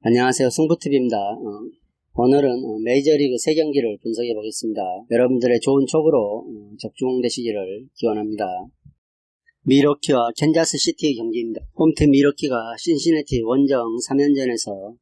안녕하세요. 승부TV입니다. 오늘은 메이저리그 3경기를 분석해 보겠습니다. 여러분들의 좋은 촉으로 적중되시기를 기원합니다. 미러키와 캔자스시티의 경기입니다. 홈팀 미러키가 신시내티 원정 3연전에서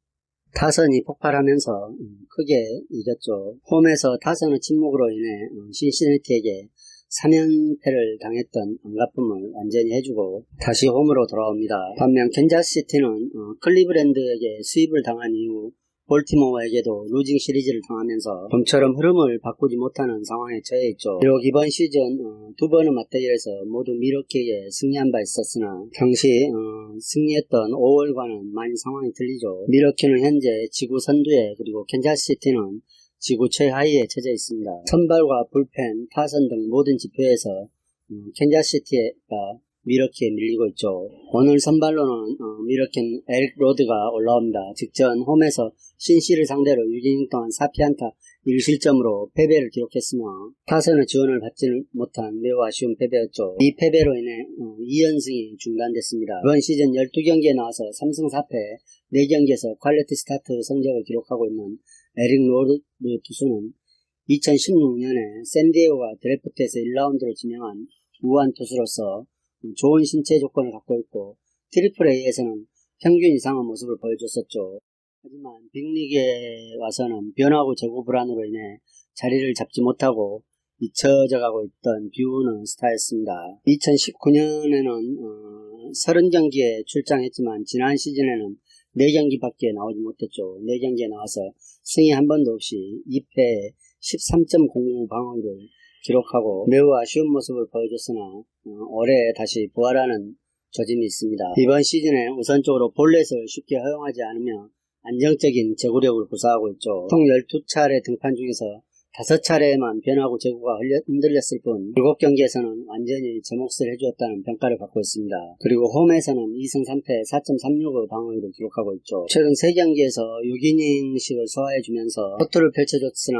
타선이 폭발하면서 크게 이겼죠. 홈에서 타선의 침묵으로 인해 신시내티에게 3연패를 당했던 안가쁨을 완전히 해주고 다시 홈으로 돌아옵니다. 반면 캔자스시티는 클리브랜드에게 수입을 당한 이후 볼티모어에게도 루징 시리즈를 당하면서 좀처럼 흐름을 바꾸지 못하는 상황에 처해 있죠. 비록 이번 시즌 두 번의 맞대결에서 모두 미러키에게 승리한 바 있었으나 당시 승리했던 5월과는 많이 상황이 틀리죠. 미러키는 현재 지구 선두에, 그리고 캔자스시티는 지구 최하위에 처져 있습니다. 선발과 불펜, 타선 등 모든 지표에서 캔자스시티가 미러키에 밀리고 있죠. 오늘 선발로는 미러키는 에릭 로드가 올라옵니다. 직전 홈에서 신시를 상대로 6이닝 동안 4피안타 1실점으로 패배를 기록했으며 타선의 지원을 받지 못한 매우 아쉬운 패배였죠. 이 패배로 인해 2연승이 중단됐습니다. 이번 시즌 12경기에 나와서 3승 4패 4경기에서 퀄리티 스타트 성적을 기록하고 있는 에릭 로드 투수는 2016년에 샌디에고가 드래프트에서 1라운드를 지명한 우한 투수로서 좋은 신체 조건을 갖고 있고 트리플 A에서는 평균 이상의 모습을 보여줬었죠. 하지만 빅리그에 와서는 변화구 제구 불안으로 인해 자리를 잡지 못하고 잊혀져가고 있던 비우는 스타였습니다. 2019년에는 30경기에 출장했지만 지난 시즌에는 4경기밖에 나오지 못했죠. 4경기에 나와서 승리 한 번도 없이 2패에 13.05 방어율을 기록하고 매우 아쉬운 모습을 보여줬으나 올해 다시 부활하는 조짐이 있습니다. 이번 시즌에 우선적으로 볼넷을 쉽게 허용하지 않으며 안정적인 제구력을 구사하고 있죠. 총 12차례 등판 중에서 5차례에만 변화구 제구가 흔들렸을 뿐 7경기에서는 완전히 제 몫을 해주었다는 평가를 받고 있습니다. 그리고 홈에서는 2승 3패 4.36의 방어율을 기록하고 있죠. 최근 3경기에서 6이닝씩을 소화해주면서 호투를 펼쳐줬으나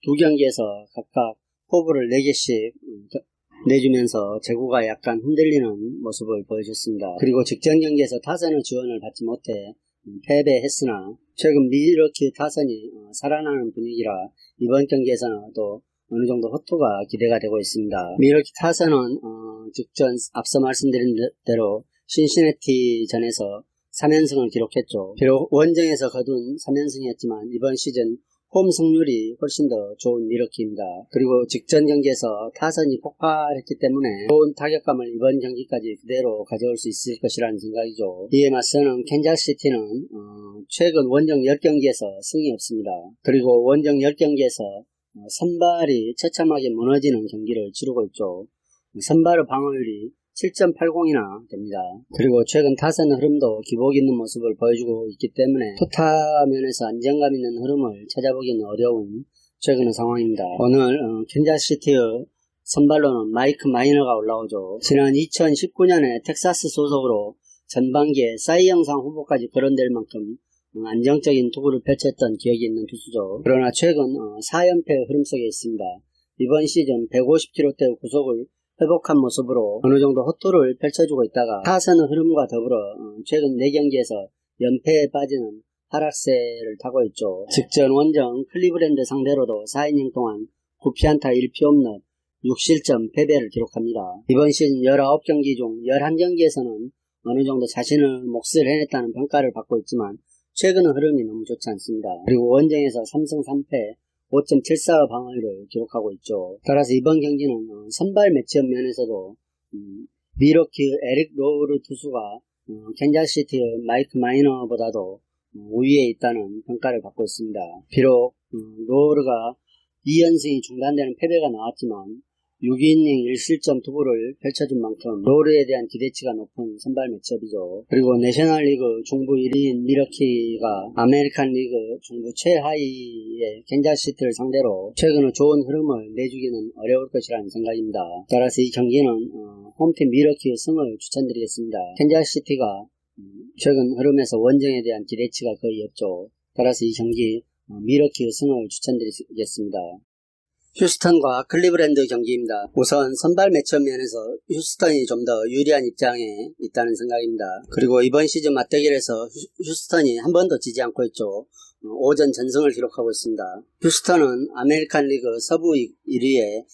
2경기에서 각각 포부를 4개씩 내주면서 제구가 약간 흔들리는 모습을 보여줬습니다. 그리고 직전 경기에서 타선의 지원을 받지 못해 패배했으나 최근 미러키 타선이 살아나는 분위기라 이번 경기에서는 또 어느 정도 호투가 기대가 되고 있습니다. 미러키 타선은 직전 앞서 말씀드린 대로 신시내티 전에서 3연승을 기록했죠. 비록 원정에서 거둔 3연승이었지만 이번 시즌 홈 승률이 훨씬 더 좋은 미러키입니다. 그리고 직전 경기에서 타선이 폭발했기 때문에 좋은 타격감을 이번 경기까지 그대로 가져올 수 있을 것이라는 생각이죠. 이에 맞서는 캔자스시티는 최근 원정 10경기에서 승이 없습니다. 그리고 원정 10경기에서 선발이 처참하게 무너지는 경기를 치르고 있죠. 선발의 방어율이 7.80이나 됩니다. 그리고 최근 타선의 흐름도 기복 있는 모습을 보여주고 있기 때문에 투타 면에서 안정감 있는 흐름을 찾아보기는 어려운 최근의 상황입니다. 오늘 캔자스시티의 선발로는 마이크 마이너가 올라오죠. 지난 2019년에 텍사스 소속으로 전반기에 사이 영상 후보까지 거론될 만큼 안정적인 투구를 펼쳤던 기억이 있는 투수죠. 그러나 최근 4연패의 흐름 속에 있습니다. 이번 시즌 150km대의 구속을 회복한 모습으로 어느 정도 호투를 펼쳐주고 있다가 타선의 흐름과 더불어 최근 4경기에서 연패에 빠지는 하락세를 타고 있죠. 직전 원정 클리브랜드 상대로도 4이닝 동안 9피안타 1피 홈런 6실점 패배를 기록합니다. 이번 시즌 19경기 중 11경기에서는 어느 정도 자신의 몫을 해냈다는 평가를 받고 있지만 최근의 흐름이 너무 좋지 않습니다. 그리고 원정에서 3승 3패 5.74 방어율을 기록하고 있죠. 따라서 이번 경기는 선발 매치업 면에서도 미러키 에릭 로드 투수가 캔자스시티의 마이크 마이너보다도 우위에 있다는 평가를 받고 있습니다. 비록 로드가 2연승이 중단되는 패배가 나왔지만 6이닝 1실점 투구를 펼쳐준 만큼 로드에 대한 기대치가 높은 선발 매치업이죠. 그리고 내셔널리그 중부 1위인 미러키가 아메리칸 리그 중부 최하위의 캔자스시티를 상대로 최근의 좋은 흐름을 내주기는 어려울 것이라는 생각입니다. 따라서 이 경기는 홈팀 미러키의 승을 추천드리겠습니다. 캔자스시티가 최근 흐름에서 원정에 대한 기대치가 거의 없죠. 따라서 이 경기 미러키의 승을 추천드리겠습니다. 휴스턴과 클리브랜드 경기입니다. 우선 선발 매치업 면에서 휴스턴이 좀 더 유리한 입장에 있다는 생각입니다. 그리고 이번 시즌 맞대결에서 휴스턴이 한 번도 지지 않고 있죠. 5전 전승을 기록하고 있습니다. 휴스턴은 아메리칸 리그 서부 1위에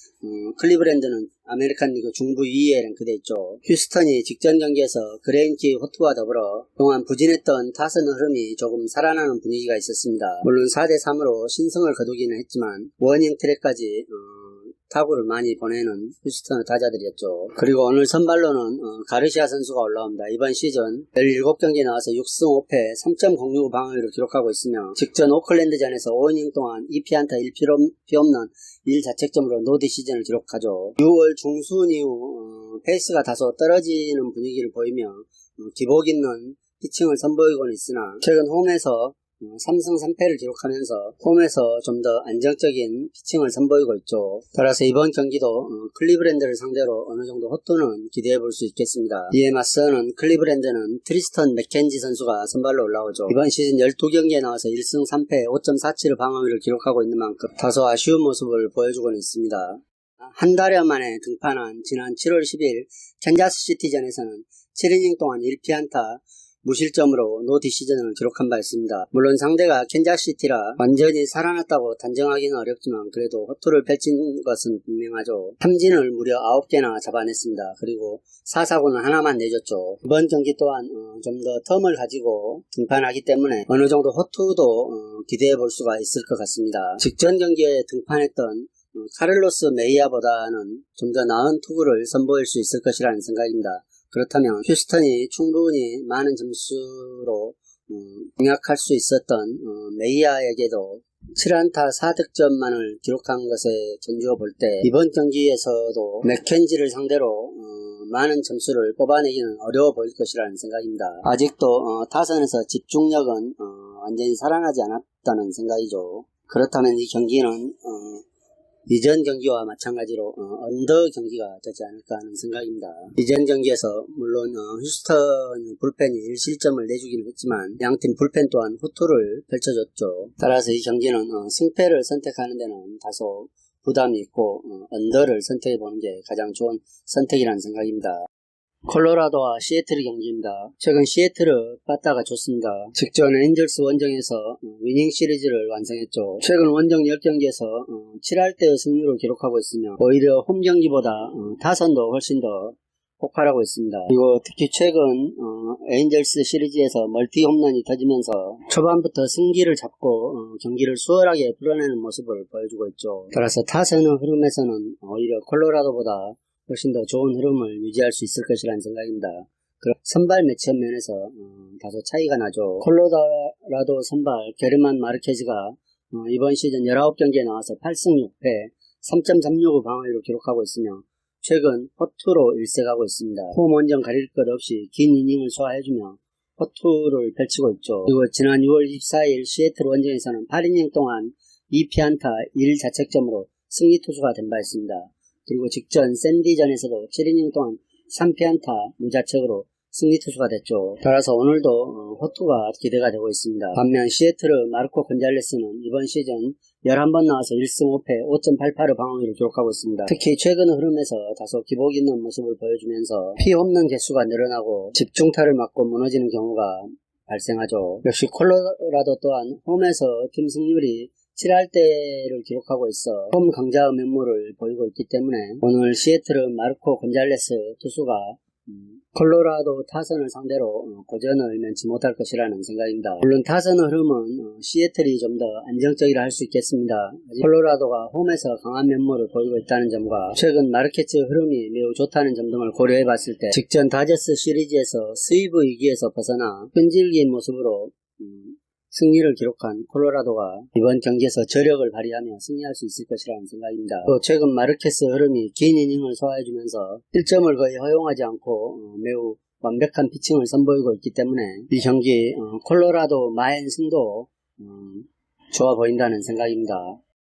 클리브랜드는 아메리칸 리그 중부 2위에 랭크되어 있죠. 휴스턴이 직전 경기에서 그레인키 호투와 더불어 그동안 부진했던 타선 흐름이 조금 살아나는 분위기가 있었습니다. 물론 4대3으로 신승을 거두기는 했지만 원닝 트랙까지 타구를 많이 보내는 휴스턴의 타자들이었죠. 그리고 오늘 선발로는 가르시아 선수가 올라옵니다. 이번 시즌 17경기에 나와서 6승 5패 3.06 방어율을 기록하고 있으며 직전 오클랜드전에서 5이닝 동안 2피안타 1피 없는 1자책점으로 노 디시즌을 기록하죠. 6월 중순 이후 페이스가 다소 떨어지는 분위기를 보이며 기복 있는 피칭을 선보이고는 있으나 최근 홈에서 3승 3패를 기록하면서 홈에서 좀 더 안정적인 피칭을 선보이고 있죠. 따라서 이번 경기도 클리브랜드를 상대로 어느 정도 호투는 기대해 볼 수 있겠습니다. 이에 맞서는 클리브랜드는 트리스턴 맥켄지 선수가 선발로 올라오죠. 이번 시즌 12경기에 나와서 1승 3패 5.47 방어율을 기록하고 있는 만큼 다소 아쉬운 모습을 보여주고는 있습니다. 한 달여 만에 등판한 지난 7월 10일 캔자스시티전에서는 7이닝 동안 1피안타 무실점으로 노 디시즌을 기록한 바 있습니다. 물론 상대가 캔자스시티라 완전히 살아났다고 단정하기는 어렵지만 그래도 호투를 펼친 것은 분명하죠. 삼진을 무려 9개나 잡아냈습니다. 그리고 4사구는 하나만 내줬죠. 이번 경기 또한 좀 더 텀을 가지고 등판하기 때문에 어느 정도 호투도 기대해 볼 수가 있을 것 같습니다. 직전 경기에 등판했던 카를로스 메이아보다는 좀 더 나은 투구를 선보일 수 있을 것이라는 생각입니다. 그렇다면 휴스턴이 충분히 많은 점수로 공략할 수 있었던 메이아에게도 7안타 4득점만을 기록한 것에 견주어 볼 때 이번 경기에서도 맥켄지를 상대로 많은 점수를 뽑아내기는 어려워 보일 것이라는 생각입니다. 아직도 타선에서 집중력은 완전히 살아나지 않았다는 생각이죠. 그렇다면 이 경기는 이전 경기와 마찬가지로 언더 경기가 되지 않을까 하는 생각입니다. 이전 경기에서 물론 휴스턴 불펜이 1실점을 내주긴 했지만 양팀 불펜 또한 호투를 펼쳐줬죠. 따라서 이 경기는 승패를 선택하는 데는 다소 부담이 있고 언더를 선택해보는 게 가장 좋은 선택이라는 생각입니다. 콜로라도와 시애틀 경기입니다. 최근 시애틀의 빠따가 좋습니다. 직전 엔젤스 원정에서 위닝 시리즈를 완성했죠. 최근 원정 10경기에서 7할대의 승률을 기록하고 있으며 오히려 홈 경기보다 타선도 훨씬 더 폭발하고 있습니다. 그리고 특히 최근 엔젤스 시리즈에서 멀티 홈런이 터지면서 초반부터 승기를 잡고 경기를 수월하게 풀어내는 모습을 보여주고 있죠. 따라서 타선의 흐름에서는 오히려 콜로라도보다 훨씬 더 좋은 흐름을 유지할 수 있을 것이라는 생각입니다. 선발 매치업 면에서 다소 차이가 나죠. 콜로라도 선발 게르만 마르케즈가 이번 시즌 19경기에 나와서 8승 6패 3.36 방어율을 기록하고 있으며 최근 호투로 일색하고 있습니다. 홈 원정 가릴 것 없이 긴 이닝을 소화해주며 호투를 펼치고 있죠. 그리고 지난 6월 24일 시애틀 원정에서는 8이닝 동안 2피안타 1자책점으로 승리 투수가 된 바 있습니다. 그리고 직전 샌디전에서도 7이닝 동안 3피안타 무자책으로 승리 투수가 됐죠. 따라서 오늘도 호투가 기대가 되고 있습니다. 반면 시애틀의 마르코 곤잘레스는 이번 시즌 11번 나와서 1승 5패 5.88의 방어율을 기록하고 있습니다. 특히 최근 흐름에서 다소 기복 있는 모습을 보여주면서 피 없는 개수가 늘어나고 집중타를 맞고 무너지는 경우가 발생하죠. 역시 콜로라도 또한 홈에서 팀 승률이 7할대를 기록하고 있어 홈 강자의 면모를 보이고 있기 때문에 오늘 시애틀의 마르코 곤잘레스 투수가 콜로라도 타선을 상대로 고전을 면치 못할 것이라는 생각입니다. 물론 타선의 흐름은 시애틀이 좀 더 안정적이라 할 수 있겠습니다. 콜로라도가 홈에서 강한 면모를 보이고 있다는 점과 최근 마르케츠의 흐름이 매우 좋다는 점 등을 고려해 봤을 때 직전 다저스 시리즈에서 스위브 위기에서 벗어나 끈질긴 모습으로 승리를 기록한 콜로라도가 이번 경기에서 저력을 발휘하며 승리할 수 있을 것이라는 생각입니다. 또 최근 마르케스 흐름이 긴 이닝을 소화해주면서 1점을 거의 허용하지 않고 매우 완벽한 피칭을 선보이고 있기 때문에 이 경기 콜로라도 마엔 승도 좋아 보인다는 생각입니다.